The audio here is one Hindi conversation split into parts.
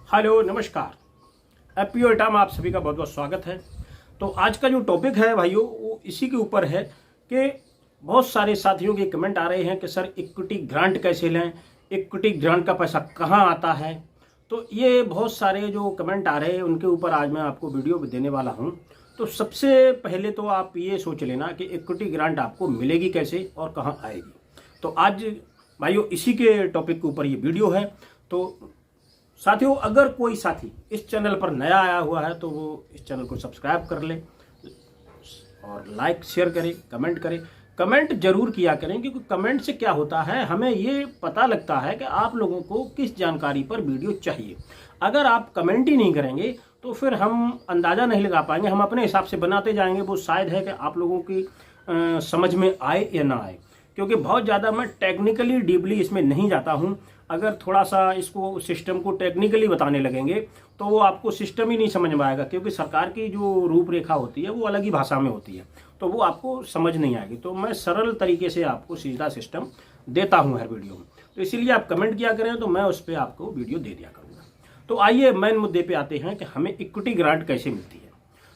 हेलो नमस्कार। एपीओ एटा में आप सभी का बहुत बहुत स्वागत है। तो आज का जो टॉपिक है भाइयों वो इसी के ऊपर है कि बहुत सारे साथियों के कमेंट आ रहे हैं कि सर इक्विटी ग्रांट कैसे लें, इक्विटी ग्रांट का पैसा कहाँ आता है। तो ये बहुत सारे जो कमेंट आ रहे हैं उनके ऊपर आज मैं आपको वीडियो देने वाला हूँ। तो सबसे पहले तो आप ये सोच लेना कि इक्विटी ग्रांट आपको मिलेगी कैसे और कहाँ आएगी। तो आज भाइयों इसी के टॉपिक के ऊपर ये वीडियो है। तो साथियों अगर कोई साथी इस चैनल पर नया आया हुआ है तो वो इस चैनल को सब्सक्राइब कर ले और लाइक शेयर करें, कमेंट करें। कमेंट जरूर किया करें क्योंकि कमेंट से क्या होता है हमें ये पता लगता है कि आप लोगों को किस जानकारी पर वीडियो चाहिए। अगर आप कमेंट ही नहीं करेंगे तो फिर हम अंदाज़ा नहीं लगा पाएंगे, हम अपने हिसाब से बनाते जाएंगे। वो शायद है कि आप लोगों की समझ में आए या ना आए, क्योंकि बहुत ज़्यादा मैं टेक्निकली डीपली इसमें नहीं जाता हूँ। अगर थोड़ा सा इसको सिस्टम को टेक्निकली बताने लगेंगे तो वो आपको सिस्टम ही नहीं समझ में आएगा, क्योंकि सरकार की जो रूपरेखा होती है वो अलग ही भाषा में होती है, तो वो आपको समझ नहीं आएगी। तो मैं सरल तरीके से आपको सीधा सिस्टम देता हूँ हर वीडियो में, तो इसीलिए आप कमेंट किया करें तो मैं उस पर आपको वीडियो दे दिया करूँगा। तो आइए मेन मुद्दे पर आते हैं कि हमें इक्विटी ग्रांट कैसे मिलती है।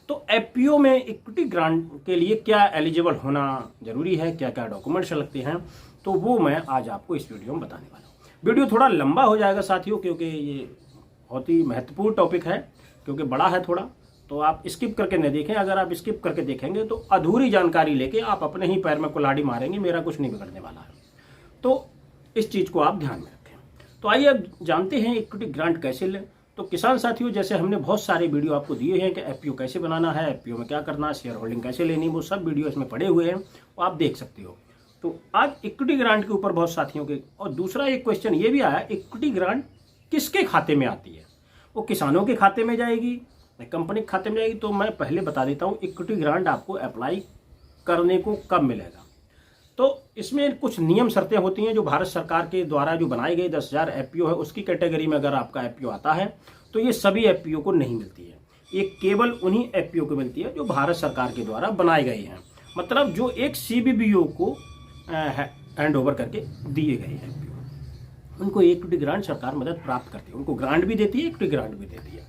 तो एपीओ में इक्विटी ग्रांट के लिए क्या एलिजिबल होना जरूरी है, क्या क्या डॉक्यूमेंट्स लगते हैं, तो वो मैं आज आपको इस वीडियो में बताने वाला हूँ। वीडियो थोड़ा लंबा हो जाएगा साथियों, क्योंकि ये बहुत ही महत्वपूर्ण टॉपिक है, क्योंकि बड़ा है थोड़ा। तो आप स्किप करके न देखें। अगर आप स्किप करके देखेंगे तो अधूरी जानकारी लेके आप अपने ही पैर में कुल्हाड़ी मारेंगे, मेरा कुछ नहीं बिगड़ने वाला है। तो इस चीज़ को आप ध्यान में रखें। तो आइए अब जानते हैं इक्विटी ग्रांट कैसे लें। तो किसान साथियों, जैसे हमने बहुत सारे वीडियो आपको दिए हैं कि एपीओ कैसे बनाना है, एपीओ में क्या करना है, शेयर होल्डिंग कैसे लेनी, वो सब वीडियो इसमें पड़े हुए हैं, वो आप देख सकते हो। तो आज इक्विटी ग्रांट के ऊपर बहुत साथियों के, और दूसरा एक क्वेश्चन ये भी आया, इक्विटी ग्रांट किसके खाते में आती है, वो किसानों के खाते में जाएगी, कंपनी के खाते में जाएगी। तो मैं पहले बता देता हूँ इक्विटी ग्रांट आपको अप्लाई करने को कब मिलेगा। तो इसमें कुछ नियम शर्तें होती हैं जो भारत सरकार के द्वारा जो बनाई गई 10,000 एपीओ है उसकी कैटेगरी में अगर आपका एपीओ आता है तो ये सभी एपीओ को नहीं मिलती है। ये केवल उन्हीं एपीओ को मिलती है जो भारत सरकार के द्वारा बनाए गए हैं, मतलब जो एक सीबीबीओ को हैंड ओवर करके दिए गए हैं एपीओ, उनको इक्विटी ग्रांट सरकार मदद प्राप्त करती है। उनको ग्रांट भी देती है, इक्विटी ग्रांट भी देती है,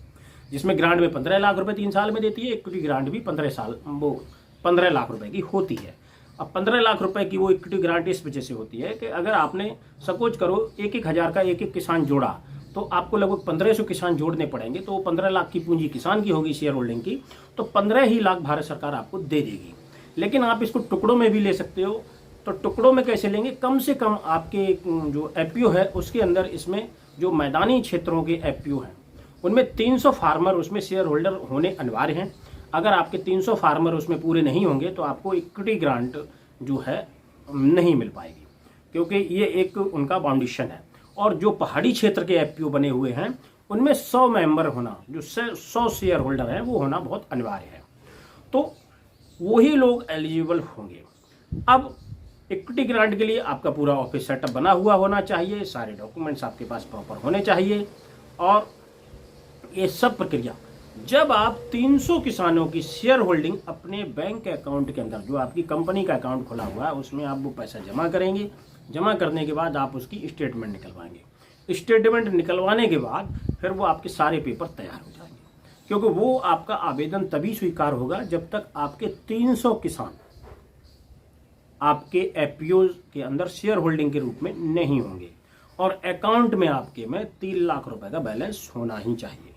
जिसमें ग्रांट में 15 लाख रुपए 3 साल में देती है, इक्विटी ग्रांट भी 15 लाख रुपए की होती है। अब 15 लाख रुपए की वो इक्विटी ग्रांट इस वजह से होती है कि अगर आपने सपोज करो 1-1 हज़ार का एक किसान जोड़ा तो आपको लगभग 1500 किसान जोड़ने पड़ेंगे, तो वो 15 लाख की पूंजी किसान की होगी शेयर होल्डिंग की, तो 15 ही लाख भारत सरकार आपको दे देगी। लेकिन आप इसको टुकड़ों में भी ले सकते हो। तो टुकड़ों में कैसे लेंगे, कम से कम आपके जो एपीओ है उसके अंदर, इसमें जो मैदानी क्षेत्रों के एपीओ हैं उनमें 300 फार्मर उसमें शेयर होल्डर होने अनिवार्य हैं। अगर आपके 300 फार्मर उसमें पूरे नहीं होंगे तो आपको इक्विटी ग्रांट जो है नहीं मिल पाएगी, क्योंकि ये एक उनका बाउंडेशन है। और जो पहाड़ी क्षेत्र के एपीओ बने हुए हैं उनमें 100 मेंबर होना, जो 100 शेयर होल्डर हैं वो होना बहुत अनिवार्य है, तो वही लोग एलिजिबल होंगे। अब इक्विटी ग्रांट के लिए आपका पूरा ऑफिस सेटअप बना हुआ होना चाहिए, सारे डॉक्यूमेंट्स आपके पास प्रॉपर होने चाहिए। और ये सब प्रक्रिया जब आप 300 किसानों की शेयर होल्डिंग अपने बैंक अकाउंट के अंदर, जो आपकी कंपनी का अकाउंट खुला हुआ है उसमें आप वो पैसा जमा करेंगे। जमा करने के बाद आप उसकी स्टेटमेंट निकलवाएंगे। स्टेटमेंट निकलवाने के बाद फिर वो आपके सारे पेपर तैयार हो जाएंगे, क्योंकि वो आपका आवेदन तभी स्वीकार होगा जब तक आपके 300 किसान आपके एपीओ के अंदर शेयर होल्डिंग के रूप में नहीं होंगे और अकाउंट में आपके में 3 लाख रुपए का बैलेंस होना ही चाहिए।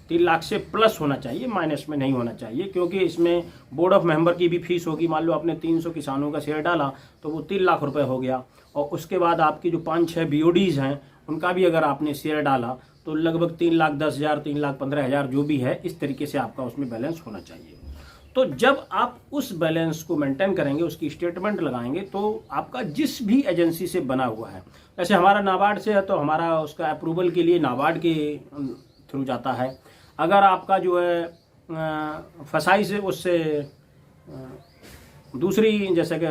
3 लाख से प्लस होना चाहिए, माइनस में नहीं होना चाहिए, क्योंकि इसमें बोर्ड ऑफ मेंबर की भी फीस होगी। मान लो आपने 300 किसानों का शेयर डाला तो वो 3 लाख रुपए हो गया, और उसके बाद आपकी जो 5-6 बीओडीज हैं उनका भी अगर आपने शेयर डाला तो लगभग 3,10,000 3,15,000 जो भी है, इस तरीके से आपका उसमें बैलेंस होना चाहिए। तो जब आप उस बैलेंस को मेंटेन करेंगे, उसकी स्टेटमेंट लगाएंगे, तो आपका जिस भी एजेंसी से बना हुआ है, जैसे हमारा नाबार्ड से है तो हमारा उसका अप्रूवल के लिए नाबार्ड के थ्रू जाता है। अगर आपका जो है फसाई से, उससे दूसरी जैसे कि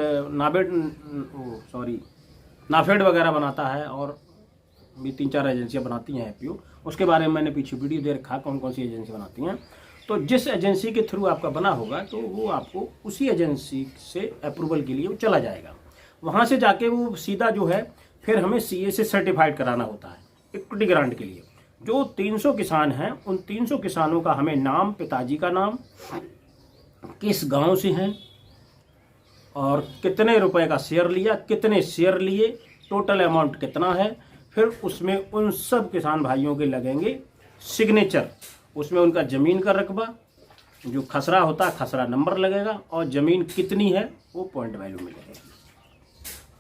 नाफेड वगैरह बनाता है, और भी 3-4 एजेंसियां बनाती हैं एपीओ, उसके बारे में मैंने पीछे वीडियो दे रखा कौन कौन सी एजेंसी बनाती हैं। तो जिस एजेंसी के थ्रू आपका बना होगा तो वो आपको उसी एजेंसी से अप्रूवल के लिए वो चला जाएगा। वहाँ से जाके वो सीधा जो है फिर हमें सीए से सर्टिफाइड कराना होता है इक्विटी ग्रांट के लिए। जो 300 किसान हैं उन 300 किसानों का हमें नाम, पिताजी का नाम, किस गांव से हैं और कितने रुपए का शेयर लिया, कितने शेयर लिए, टोटल अमाउंट कितना है। फिर उसमें उन सब किसान भाइयों के लगेंगे सिग्नेचर। उसमें उनका ज़मीन का रकबा, जो खसरा होता है खसरा नंबर लगेगा, और ज़मीन कितनी है वो पॉइंट वैल्यू में लगेगी।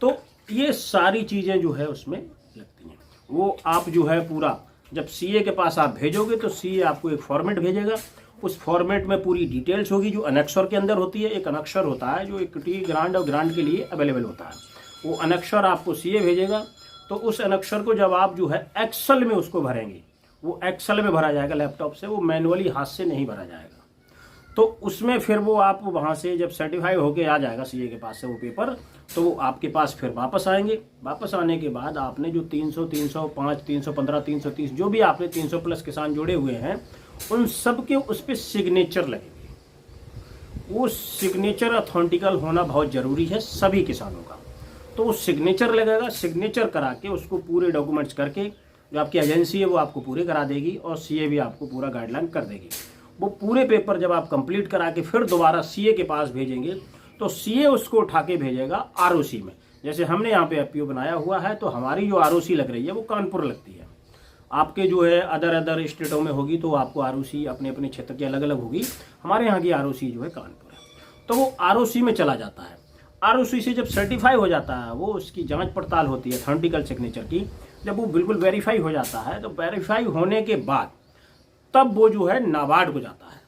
तो ये सारी चीज़ें जो है उसमें लगती हैं। वो आप जो है पूरा जब सीए के पास आप भेजोगे तो सीए आपको एक फॉर्मेट भेजेगा। उस फॉर्मेट में पूरी डिटेल्स होगी जो अनेक्सर के अंदर होती है। एक अनेक्सर होता है जो इक्विटी ग्रांट और ग्रांट के लिए अवेलेबल होता है। वो अनेक्सर आपको सीए भेजेगा। तो उस अनेक्सर को जब आप जो है एक्सेल में उसको भरेंगे, वो एक्सेल में भरा जाएगा लैपटॉप से, वो मैनुअली हाथ से नहीं भरा जाएगा। तो उसमें फिर वो आप वहाँ से जब सर्टिफाई होके आ जाएगा सीए के पास से वो पेपर, तो वो आपके पास फिर वापस आएंगे। वापस आने के बाद आपने जो 300, 305, 315, 330 जो भी आपने 300 प्लस किसान जोड़े हुए हैं उन सब के उस पर सिग्नेचर लगेंगे। वो सिग्नेचर अथेंटिकल होना बहुत ज़रूरी है सभी किसानों का। तो वो सिग्नेचर लगेगा। सिग्नेचर करा के उसको पूरे डॉक्यूमेंट्स करके जो आपकी एजेंसी है वो आपको पूरे करा देगी और सीए भी आपको पूरा गाइडलाइन कर देगी। वो पूरे पेपर जब आप कंप्लीट करा के फिर दोबारा सीए के पास भेजेंगे तो सीए उसको उठा के भेजेगा आरओसी में। जैसे हमने यहाँ पे एफपीओ बनाया हुआ है तो हमारी जो आरओसी लग रही है वो कानपुर लगती है। आपके जो है अदर स्टेटों में होगी तो आपको आरओसी अपने अपने क्षेत्र की अलग अलग होगी। हमारे यहाँ की आरओसी जो है कानपुर है। तो वो आरओसी में चला जाता है। आरओसी से जब सर्टिफाई हो जाता है वो उसकी जाँच पड़ताल होती है अथेंटिकल सिग्नेचर की। जब वो बिल्कुल वेरीफाई हो जाता है तो वेरीफाई होने के बाद तब वो जो है नाबार्ड को जाता है,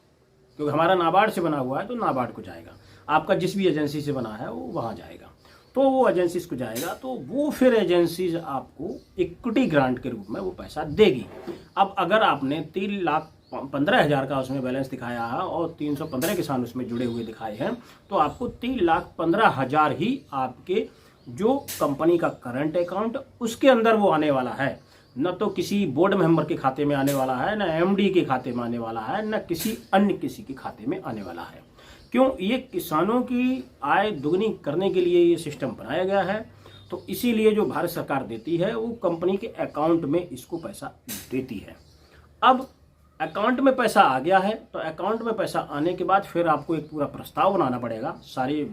क्योंकि हमारा नाबार्ड से बना हुआ है तो नाबार्ड को जाएगा। आपका जिस भी एजेंसी से बना है वो वहाँ जाएगा। तो वो एजेंसीज को जाएगा तो वो फिर एजेंसीज आपको इक्विटी ग्रांट के रूप में वो पैसा देगी। अब अगर आपने 3,15,000 का उसमें बैलेंस दिखाया है और 315 किसान उसमें जुड़े हुए दिखाए हैं तो आपको 3,15,000 ही आपके जो कंपनी का करंट अकाउंट उसके अंदर वो आने वाला है। न तो किसी बोर्ड मेंबर के खाते में आने वाला है, न एमडी के खाते में आने वाला है, न किसी अन्य किसी के खाते में आने वाला है। क्यों? ये किसानों की आय दुगनी करने के लिए ये सिस्टम बनाया गया है। तो इसीलिए जो भारत सरकार देती है वो कंपनी के अकाउंट में इसको पैसा देती है। अब अकाउंट में पैसा आ गया है तो अकाउंट में पैसा आने के बाद फिर आपको एक पूरा प्रस्ताव बनाना पड़ेगा। सारे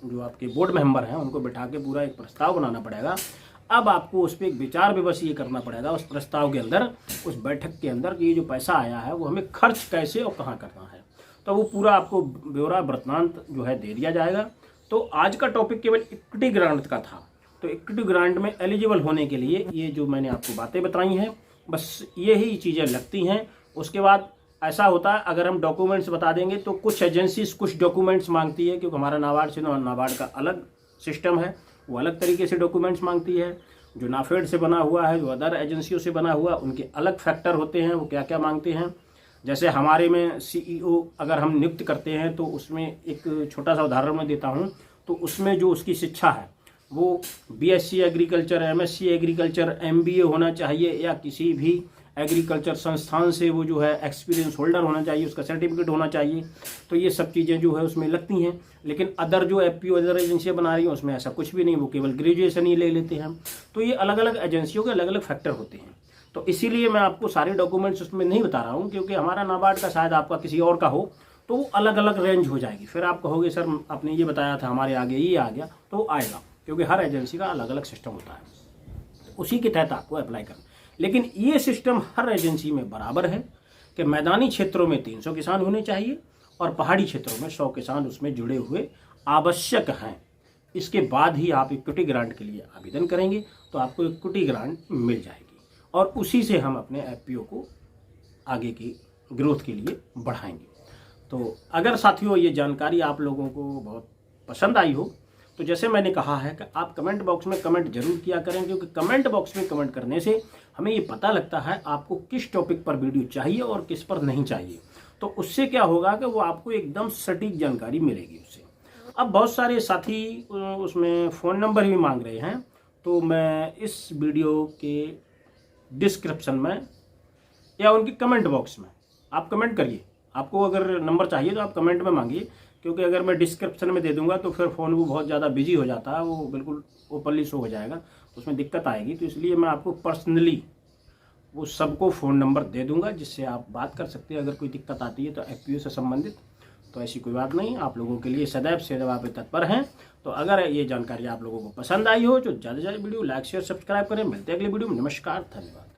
जो आपके बोर्ड मेंबर हैं उनको बिठा के पूरा एक प्रस्ताव बनाना पड़ेगा। अब आपको उस पर एक विचार विमर्श ये करना पड़ेगा उस प्रस्ताव के अंदर, उस बैठक के अंदर कि ये जो पैसा आया है वो हमें खर्च कैसे और कहाँ करना है। तो वो पूरा आपको ब्यौरा वृत्तांत जो है दे दिया जाएगा। तो आज का टॉपिक केवल इक्विटी ग्रांट का था। तो इक्विटी ग्रांट में एलिजिबल होने के लिए ये जो मैंने आपको बातें बताई हैं बस यही चीज़ें लगती हैं। उसके बाद ऐसा होता है अगर हम डॉक्यूमेंट्स बता देंगे तो कुछ एजेंसीज कुछ डॉक्यूमेंट्स मांगती है, क्योंकि हमारा नाबार्ड से नाबार्ड का अलग सिस्टम है, वो अलग तरीके से डॉक्यूमेंट्स मांगती है। जो नाफेड से बना हुआ है, जो अदर एजेंसियों से बना हुआ, उनके अलग फैक्टर होते हैं, वो क्या क्या मांगते हैं। जैसे हमारे में सीईओ अगर हम नियुक्त करते हैं तो उसमें एक छोटा सा उदाहरण मैं देता हूँ। तो उसमें जो उसकी शिक्षा है वो BSc agriculture, MSc agriculture, MBA होना चाहिए या किसी भी एग्रीकल्चर संस्थान से वो जो है एक्सपीरियंस होल्डर होना चाहिए, उसका सर्टिफिकेट होना चाहिए। तो ये सब चीज़ें जो है उसमें लगती हैं। लेकिन अदर जो एफपीओ अदर एजेंसियाँ बना रही हैं उसमें ऐसा कुछ भी नहीं, वो केवल ग्रेजुएशन ही ले लेते हैं। तो ये अलग अलग एजेंसियों के अलग अलग फैक्टर होते हैं। तो इसीलिए मैं आपको सारे डॉक्यूमेंट्स उसमें नहीं बता रहा हूँ, क्योंकि हमारा नाबार्ड का शायद आपका किसी और का हो तो वो अलग अलग रेंज हो जाएगी। फिर आप कहोगे सर आपने ये बताया था हमारे आगे ये आ गया, तो आएगा, क्योंकि हर एजेंसी का अलग अलग सिस्टम होता है। उसी के तहत आपको अप्लाई करना। लेकिन ये सिस्टम हर एजेंसी में बराबर है कि मैदानी क्षेत्रों में 300 किसान होने चाहिए और पहाड़ी क्षेत्रों में 100 किसान उसमें जुड़े हुए आवश्यक हैं। इसके बाद ही आप इक्विटी ग्रांट के लिए आवेदन करेंगे तो आपको इक्विटी ग्रांट मिल जाएगी और उसी से हम अपने एफपीओ को आगे की ग्रोथ के लिए बढ़ाएंगे। तो अगर साथियों ये जानकारी आप लोगों को बहुत पसंद आई हो तो जैसे मैंने कहा है कि आप कमेंट बॉक्स में कमेंट जरूर किया करें, क्योंकि कमेंट बॉक्स में कमेंट करने से हमें ये पता लगता है आपको किस टॉपिक पर वीडियो चाहिए और किस पर नहीं चाहिए। तो उससे क्या होगा कि वो आपको एकदम सटीक जानकारी मिलेगी उससे। अब बहुत सारे साथी उसमें फ़ोन नंबर भी मांग रहे हैं, तो मैं इस वीडियो के डिस्क्रिप्शन में या उनकी कमेंट बॉक्स में आप कमेंट करिए। आपको अगर नंबर चाहिए तो आप कमेंट में मांगिए, क्योंकि अगर मैं डिस्क्रिप्शन में दे दूंगा तो फिर फ़ोन वो बहुत ज़्यादा बिजी हो जाता है, वो बिल्कुल ओपनली शो हो जाएगा, तो उसमें दिक्कत आएगी। तो इसलिए मैं आपको वो सबको फ़ोन नंबर दे दूंगा, जिससे आप बात कर सकते हैं अगर कोई दिक्कत आती है तो एफपीओ से संबंधित। तो ऐसी कोई बात नहीं, आप लोगों के लिए सदैव सेवा पे तत्पर हैं। तो अगर ये जानकारी आप लोगों को पसंद आई हो तो ज़्यादा से ज़्यादा वीडियो लाइक शेयर सब्सक्राइब करें। मिलते हैं अगली वीडियो में। नमस्कार, धन्यवाद।